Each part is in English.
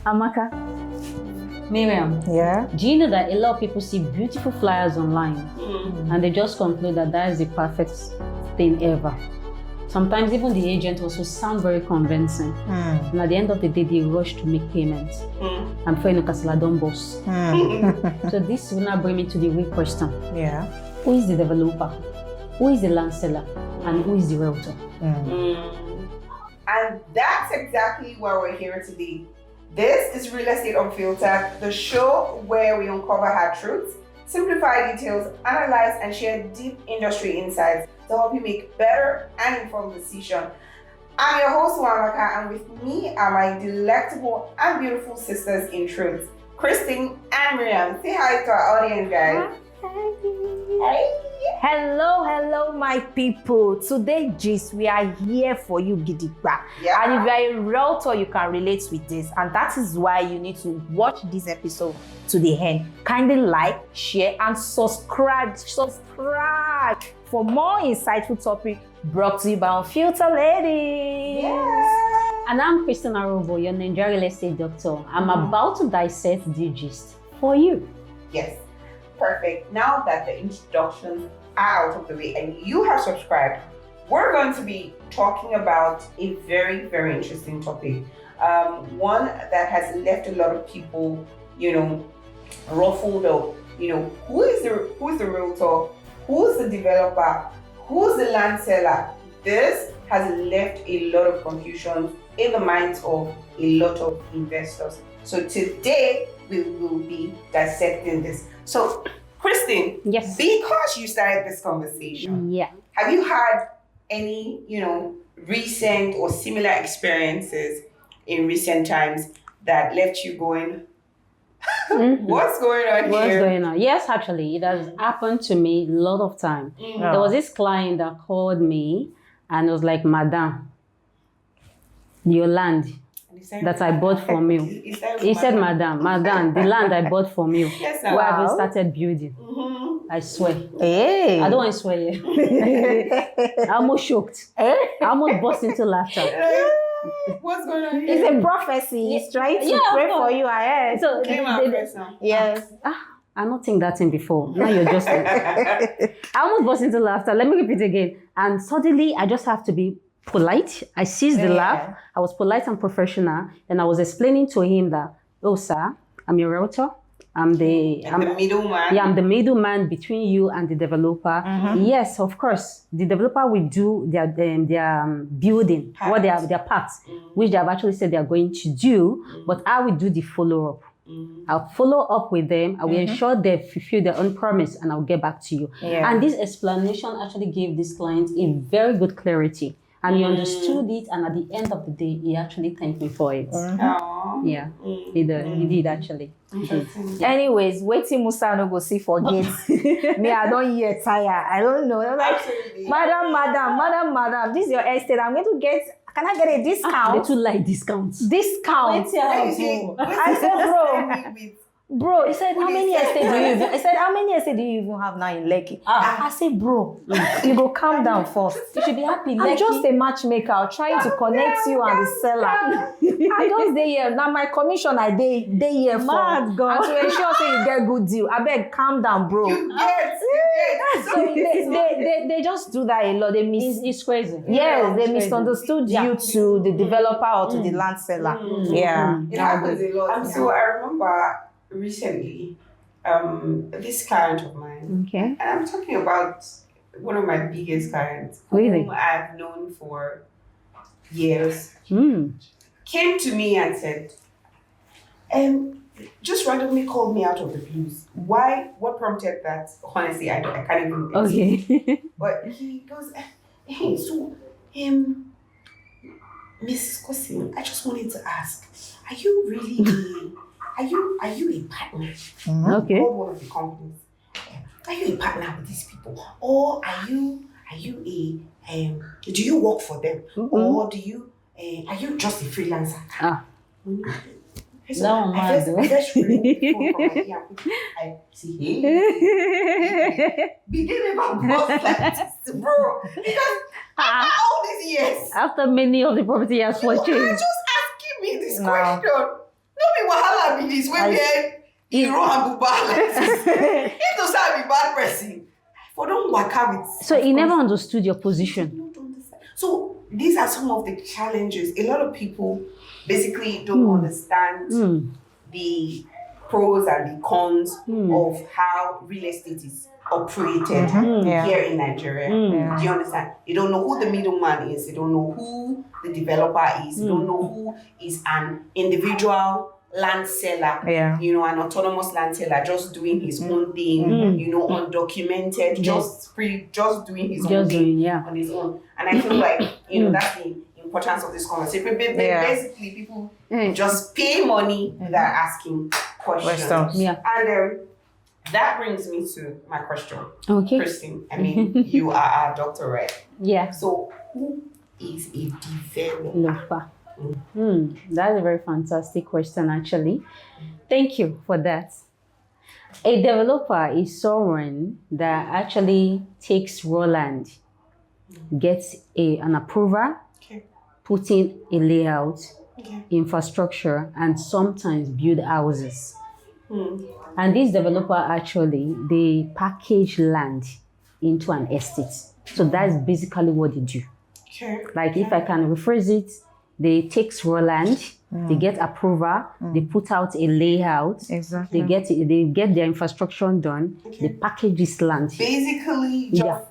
Amaka. Miriam. Yeah. Do you know that a lot of people see beautiful flyers online and they just conclude that is the perfect thing ever? Sometimes even the agent also sound very convincing. And at the end of the day, they rush to make payments. And for you, Kasala don't boss. So this will now bring me to the real question. Yeah. Who is the developer? Who is the land seller? And who is the realtor? And that's exactly why we're here today. This is Real Estate Unfiltered, the show where we uncover hard truths, simplify details, analyze and share deep industry insights to help you make better and informed decisions. I'm your host, Wamaka, and with me are my delectable and beautiful sisters in truth, Christine and Miriam. Say hi to our audience, guys. Hi. Hello, my people. Today, gist, we are here for you, Gidigba. Yeah. And if you are a realtor, you can relate with this. And that is why you need to watch this episode to the end. Kindly like, share, and subscribe. For more insightful topic brought to you by Unfiltered Ladies. Yes. And I'm Christine Arobo, your Nigerian real estate doctor. I'm about to dissect the gist for you. Yes. Perfect. Now that the introductions are out of the way and you have subscribed, we're going to be talking about a very, very interesting topic. One that has left a lot of people, ruffled up. Who is the realtor? Who's the developer? Who's the land seller? This has left a lot of confusion in the minds of a lot of investors. So today we will be dissecting this. So, Christine, Yes. because you started this conversation, Yeah. have you had any, recent or similar experiences in recent times that left you going, what's going on What's here? going on? Yes, actually, it has happened to me a lot of time. There was this client that called me and was like, Madam, your land that I bought from you. He said, Madam, the land I bought from you. Yes, Where have you started building? I swear. Hey. I don't want to swear here. I almost shocked. I almost burst into laughter. What's going on It's here? a prophecy. He's trying to Yeah, pray of course. for you ahead. So Came out first now. Yes. I'm not think that thing before. Now you're just like, I almost burst into laughter. Let me repeat again. And suddenly I just have to be polite. I seized the laugh. I was polite and professional. And I was explaining to him that, oh, sir, I'm your realtor. I'm the middleman. Yeah, I'm the middleman between you and the developer. Yes, of course. The developer will do their building, what their parts, which they have actually said they are going to do. But I will do the follow-up. I'll follow up with them. I will ensure they fulfill their own promise, and I'll get back to you. Yeah. And this explanation actually gave this client a very good clarity. And he understood it, and at the end of the day, he actually thanked me for it. Aww. Yeah, he did actually. He did. Anyways, waiting Musa no go see forget. Me, I don't hear tire. I don't know. I'm like, Absolutely. madam, this is your estate. I'm going to get. Can I get a They discount? too like discounts. Discount. Let me see. I said, With bro, he said, Who how did many say estates do that? you even? I said, how many estates do you even have now in Lekki? I said, bro, you go calm down first. You should be happy. I'm just a matchmaker trying to connect you and the seller. I just dey here. Now my commission I dey here for. Mad God. And to ensure say you get good deal. I beg, calm down, bro. you get. So they just do that a lot. They It's crazy. yes, they It's crazy. misunderstood you to the developer or to the land seller. Yeah. It happens a lot. So I remember recently, this client of mine, Okay. and I'm talking about one of my biggest clients, Really? whom I've known for years, Mm. came to me and said, just randomly called me out of the blues. Why? What prompted that? Honestly, I can't even explain. Okay. But he goes, hey, so, Mrs. Kosim, I just wanted to ask, are you really are you a partner? Okay. Called one of the companies. Are you a partner with these people, or are you a do you work for them, or do you are you just a freelancer? Ah. So No, I first removed the phone from my ear. I see, hey, begin about boss like this, bro. Because after all these years, After many of the property has you are purchased. just asking me this No. question. No, I be this when we run and buba. If to say I be bad person, for don't work out with. So he never understood your position. Don't understand. So these are some of the challenges. A lot of people basically don't understand the pros and the cons of how real estate is operated here in Nigeria. Do you understand? They don't know who the middleman is. They don't know who the developer is. They don't know who is an individual land seller, you know, an autonomous land seller just doing his own thing, you know, undocumented, just doing his own thing on his own. And I feel like, you know, that's the importance of this conversation. Basically, people just pay money without asking questions. And that brings me to my question. Okay. Christine, I mean, you are a doctor, right? Yeah. So who is a developer? That's a very fantastic question, actually. Thank you for that. A developer is someone that actually takes raw land, gets an approval, puts in a layout, infrastructure, and sometimes build houses. And this developer actually, they package land into an estate. So that's basically what they do. Like if I can rephrase it, they take raw land, they get approval, they put out a layout, they get their infrastructure done, they package this land. Basically, just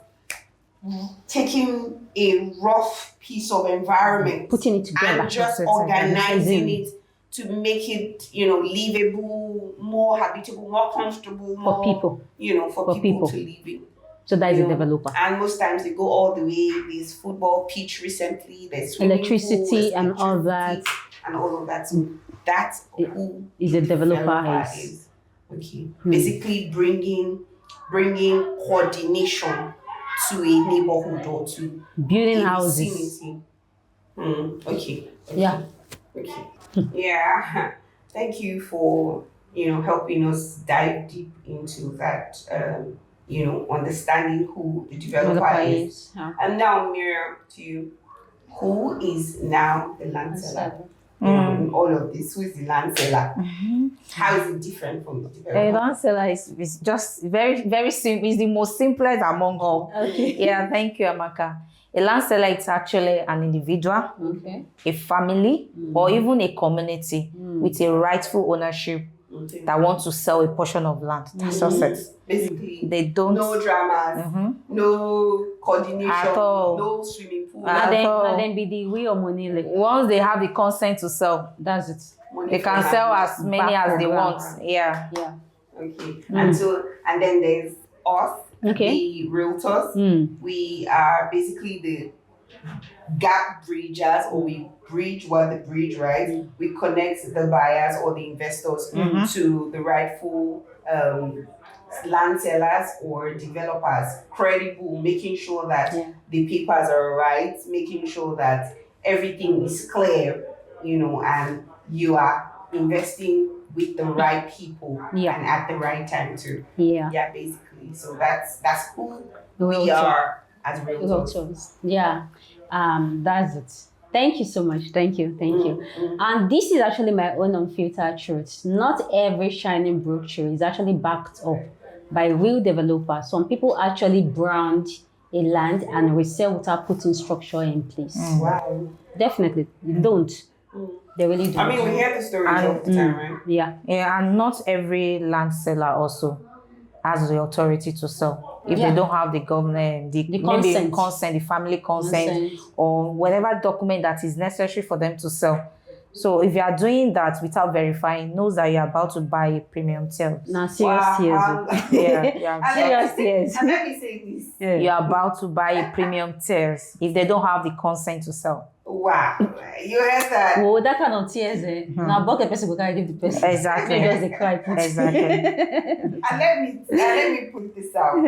taking a rough piece of environment, putting it together, and just organizing it to make it, you know, livable, more habitable, more comfortable, more, people, you know, for people to live in. So that is a developer. And most times they go all the way. There's football pitch recently. There's electricity and all that. And all of that. So that's who is a developer is. Okay. Basically bringing coordination to a neighborhood or to building houses. Vicinity. Okay. Yeah. Okay. Yeah. Thank you for, you know, helping us dive deep into that. You know, understanding who the developer is. And now, Miriam, to you, who is now the land seller? In all of this, who is the land seller? How is it different from the developer? A land seller is just very, very simple. It's the most simplest among all. Okay. Yeah, thank you, Amaka. A land seller is actually an individual, a family, or even a community with a rightful ownership that want to sell a portion of land. That's just it. Basically, they don't. No dramas, no coordination, at all. No swimming pool. And then be the way of money. Once they have the consent to sell, that's it. Money they can sell as many as they want. Yeah. Okay. And then there's us, the realtors. We are basically the gap bridgers, or we bridge the bridge, right? We connect the buyers or the investors to the rightful land sellers or developers, credible, making sure that the papers are right, making sure that everything is clear, you know, and you are investing with the right people and at the right time too. Yeah, basically. So that's who we are as realtors. Yeah. That's it. Thank you so much. Thank you. And this is actually my own unfiltered truth. Not every shining brochure is actually backed up by real developers. Some people actually brand a land and resell without putting structure in place. Wow. Definitely. They don't. They really don't. I mean, we hear the stories all the time, right? Yeah, and not every land seller also has the authority to sell. If they don't have the government, the consent, the family consent, or whatever document that is necessary for them to sell. So if you are doing that without verifying, knows that you're about to buy a premium tier. Now, serious tears. Serious tears. And let me say this. You're about to buy a premium tiers if they don't have the consent to sell. Wow, you heard that? Oh, that kind of tears, Now, both the person will carry the person. Exactly. They just cry. Exactly. And let me put this out.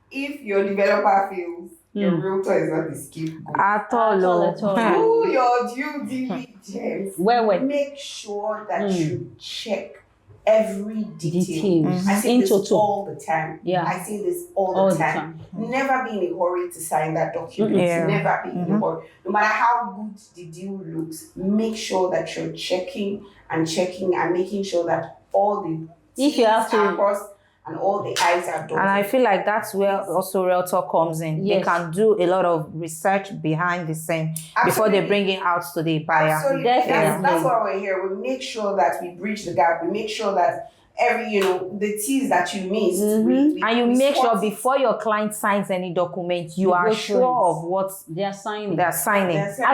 If your developer fails, your realtor is not the scapegoat. At all. Do your due diligence. Well. Make sure that you check every detail. I say this all the time. I say this all the time. Never be in a hurry to sign that document. Never be in a hurry. No matter how good the deal looks, make sure that you're checking and making sure that all the T's are crossed and all the I's are dotted. And I feel like that's where also Realtor comes in. They can do a lot of research behind the scene before they bring it out to the buyer. Absolutely. That's why we're here. We make sure that we bridge the gap. We make sure that every, the T's that you missed. And you make sure before your client signs any document, you are sure of what they are signing. As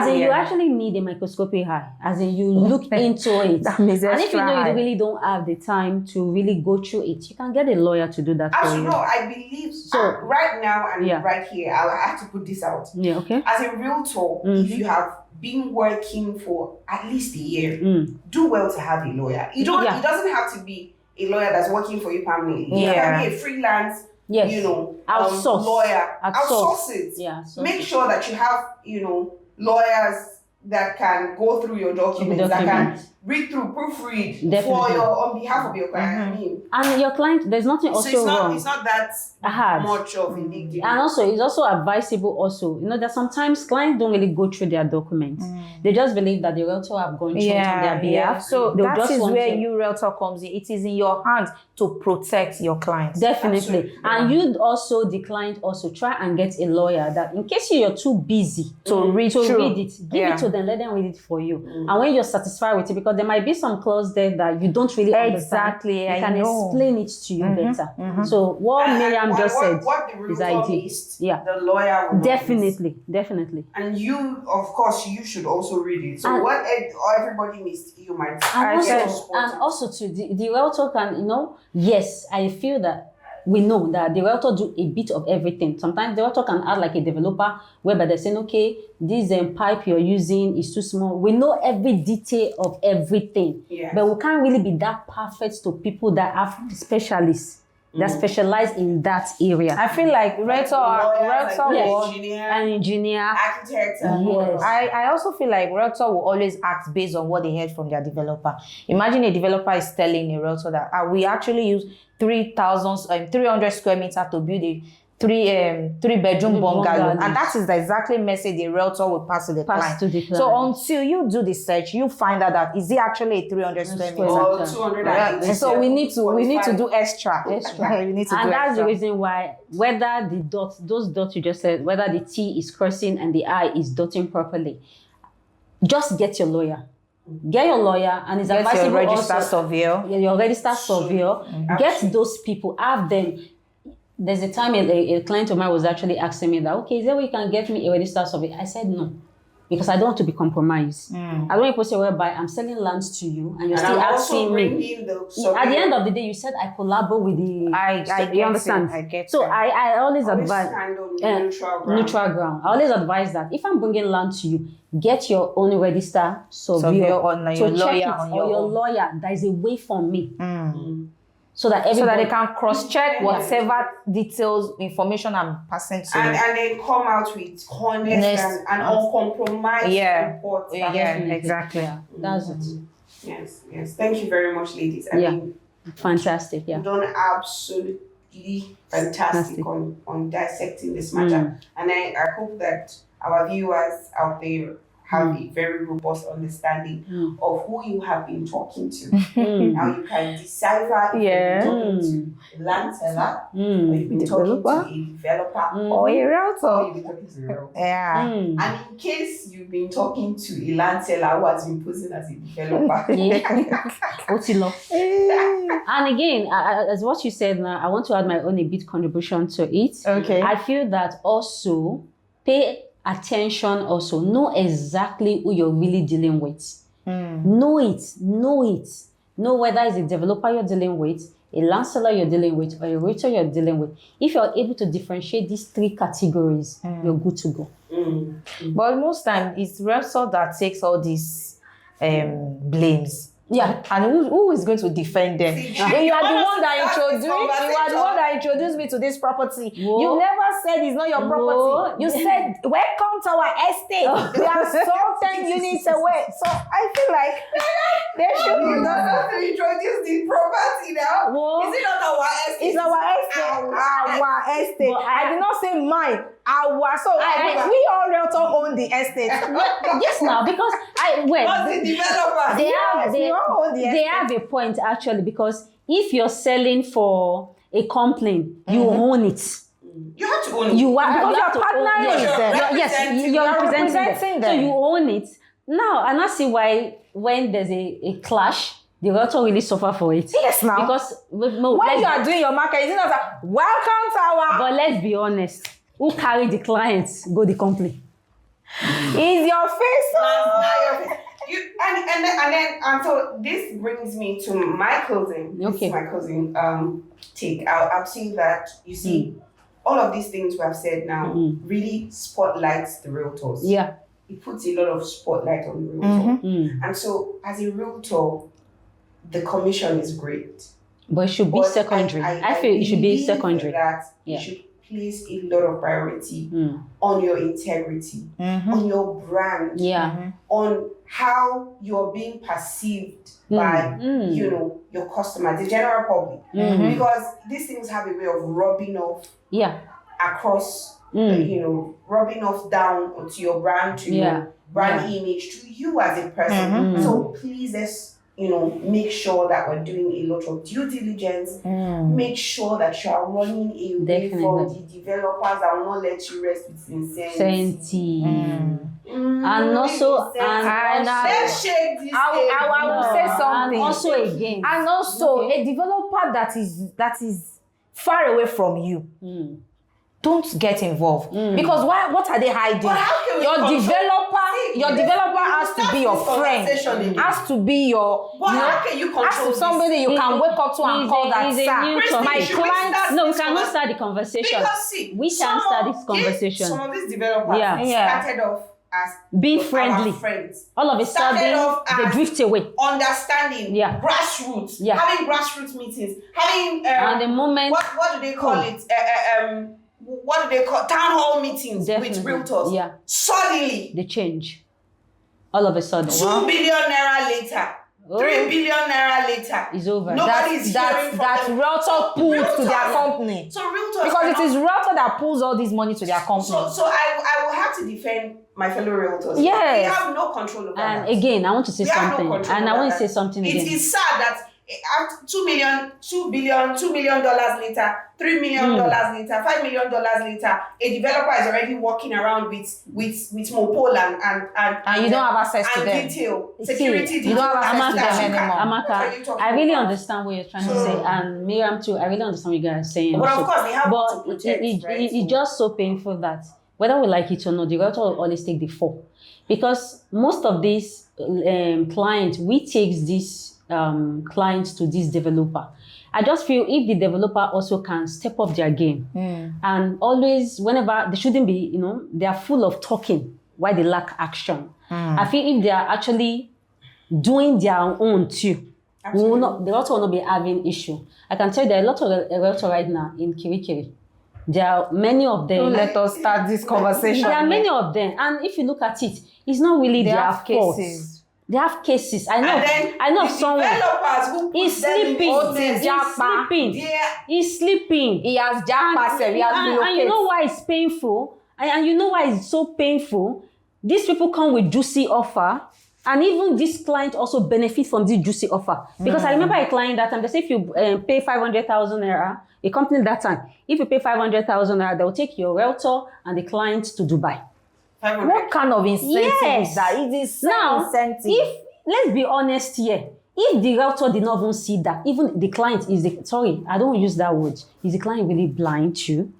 in, you actually need a microscopic eye. As in, you look into it. That means and if you know you really don't have the time to really go through it, you can get a lawyer to do that for you. I believe right now and right here, I have to put this out. Yeah, okay. As a realtor, if you have been working for at least a year, do well to have a lawyer. It doesn't have to be a lawyer that's working for you permanently. You can be a freelance, outsource lawyer. Outsource it. Yeah, make sure that you have, lawyers that can go through your documents, that can read through, proofread on behalf of your client. And your client, there's nothing wrong. It's not that much of a big deal. And also, it's also advisable also, that sometimes clients don't really go through their documents. They just believe that the realtor have gone through on their behalf. So that is where you realtor comes in. It is in your hands to protect your clients. Definitely. And you'd also, the client also try and get a lawyer that in case you're too busy to read it, give it to them, let them read it for you. And when you're satisfied with it, because there might be some clause there that you don't really understand. Exactly. You can explain it to you better. So what Miriam just said is ideal. The lawyer will Definitely. And you, of course, you should also read it. So what everybody missed, you might. And also to the realtor can, yes, I feel that we know that the realtor do a bit of everything. Sometimes the realtor can add like a developer whereby they're saying, okay, this pipe you're using is too small. We know every detail of everything, but we can't really be that perfect to people that have specialists that specialize in that area. I feel like realtor engineer, architect. Yes. I also feel like realtor will always act based on what they heard from their developer. Imagine a developer is telling a realtor that we actually use 300 square meters to build a three-bedroom bungalow, and that is the exactly message the realtor will pass to the client. So until you do the search, you find out that is it actually a 300 square meters or 280. So we need to do extra. We need to and that's the reason why whether those dots you just said, whether the T is crossing and the I is dotting properly, just get your lawyer. Get your lawyer, and it's advisable your registered surveyor. Your registered surveyor. Get those people. Have them. There's a time a client of mine was actually asking me that, okay, is there a way you can get me a registered surveyor? I said no, because I don't want to be compromised. I don't want to say whereby I'm selling lands to you and you're still asking me. At the end of the day, you said I collaborate with the. You understand? I get so I always advise neutral ground. I always advise that if I'm bringing land to you, get your own registered surveyor or your lawyer. There is a way for me. So that they can cross-check whatever details, information I'm passing to you. And then come out with honest and uncompromised reports. Yeah, exactly. That's it. Yes. Thank you very much, ladies. I mean, fantastic. Yeah. You've done absolutely fantastic on dissecting this matter. And I hope that our viewers out there have a very robust understanding of who you have been talking to. Now you can decipher if you've been talking to a land seller, or you've been talking to a developer, or a realtor. Or you've been talking to a realtor. And in case you've been talking to a land seller who has been posing as a developer. And again, as what you said now, I want to add my own a bit contribution to it. Okay. I feel that also pay attention, also know exactly who you're really dealing with. Know whether it's a developer you're dealing with, a land seller you're dealing with, or a realtor you're dealing with. If you're able to differentiate these three categories, you're good to go. But most time it's realtor that takes all these blames. Yeah, and who is going to defend them? You are the one that introduced me to this property. Whoa. You never said it's not your No. property. You said, welcome to our estate. We are so 10 units away. So I feel like there should be You don't have to introduce the property now. Whoa. Is it not our estate? It's our estate. Our estate. But I did not say mine. Our. So I- we all realtor own the estate. Yes, now because Not the developer. We all own the they estate. have a point actually, because if you're selling for a company, you own it. You have to own it. You are Because you have you're to own- partnering yes, with them. yes, You're representing representing them. So them. you own it. Now, and I see why when there's a clash, the realtor really suffer for it. Yes, now. Because When you are doing your market, it's not like, welcome to our. but let's be honest, who carry the clients go the company? Is your face on? And so this brings me to my closing. This Okay. is my closing take. I'll say that you see all of these things we have said now really spotlights the realtors. Yeah. It puts a lot of spotlight on the realtor. Mm. And so as a realtor, the commission is great. But it should be But secondary. I feel it should be believe secondary. That Yeah. you should place a lot of priority on your integrity, on your brand, Yeah. on how you're being perceived by your customers, the general public. Because these things have a way of rubbing off Yeah. across, rubbing off down onto your brand, to your brand image, to you as a person. So please, let's make sure that we're doing a lot of due diligence. Make sure that you are running away from the developers that will not let you rest with insanity. And also, let's shake this. I will say something. And also again. And also, a developer that is far away from you. Don't get involved because what are they hiding? But how can we Your developer has to be your friend. Has to be your. But how can you control Has to somebody you can wake up to and call that sir. My client. No, we cannot start the conversation. Because see, we can start this conversation. Some of these developers started off as being our friendly. friends. All of a sudden, they drift away. Understanding, grassroots, having grassroots meetings, having and the moment what do they call it? What do they call town hall meetings with realtors? Yeah. Suddenly, they change. All of a sudden. 2 billion naira later. 3 billion naira later. It's over. Nobody's hearing from that them. realtor pulls to their company. So realtors because it is realtor that pulls all this money to their company. So I will have to defend my fellow realtors. Yes. We have no control over that. And again, I want to say We have something. no control And I over want to that. say something again. It is sad that $2 million later, $3 million later, $5 million later, a developer is already walking around with Mopol and you don't have access to them. Detail, security you don't have access to them anymore. Amaka, I really understand what you're trying to say, and Miriam too. I really understand what you guys are saying. But of course, they have but to protect, right? it's just so painful that whether we like it or not, the realtor will always take the fall, because most of these clients, we take these clients to this developer. I just feel if the developer also can step up their game and always, whenever they shouldn't be, they are full of talking while they lack action. I feel if they are actually doing their own too, the realtor will not be having issue. I can tell you there are a lot of realtor right now in Kirikiri. There are many of them. Don't let us start this conversation. There are many of them, and if you look at it, it's not really their fault. Cases. They have cases. I know someone. Developers who He's sleeping. He's sleeping. He has jackpot. He has and you know why it's painful? And you know why it's so painful? These people come with juicy offer. And even this client also benefit from this juicy offer. Because I remember a client that time, they say if you pay 500,000 naira, a company that time, if you pay 500,000 naira, they will take your realtor and the client to Dubai. What kind of incentive is that? It is now, incentive. Let's be honest here, if the realtor did not even see that, even the client sorry, I don't use that word. Is the client really blind too?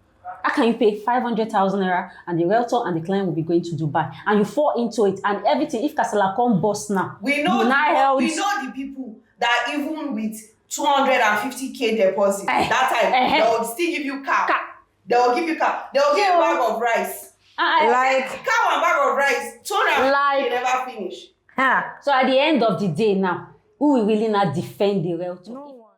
How can you pay 500,000 naira and the realtor and the client will be going to Dubai and you fall into it and everything? If Kasala come bust now, we know the people that even with 250k deposit that time they will still give you car. They will give you car. They will give you a bag of rice. Cow and bag of rice, 200 never finish. So at the end of the day now, who will really not defend the realtor? No one.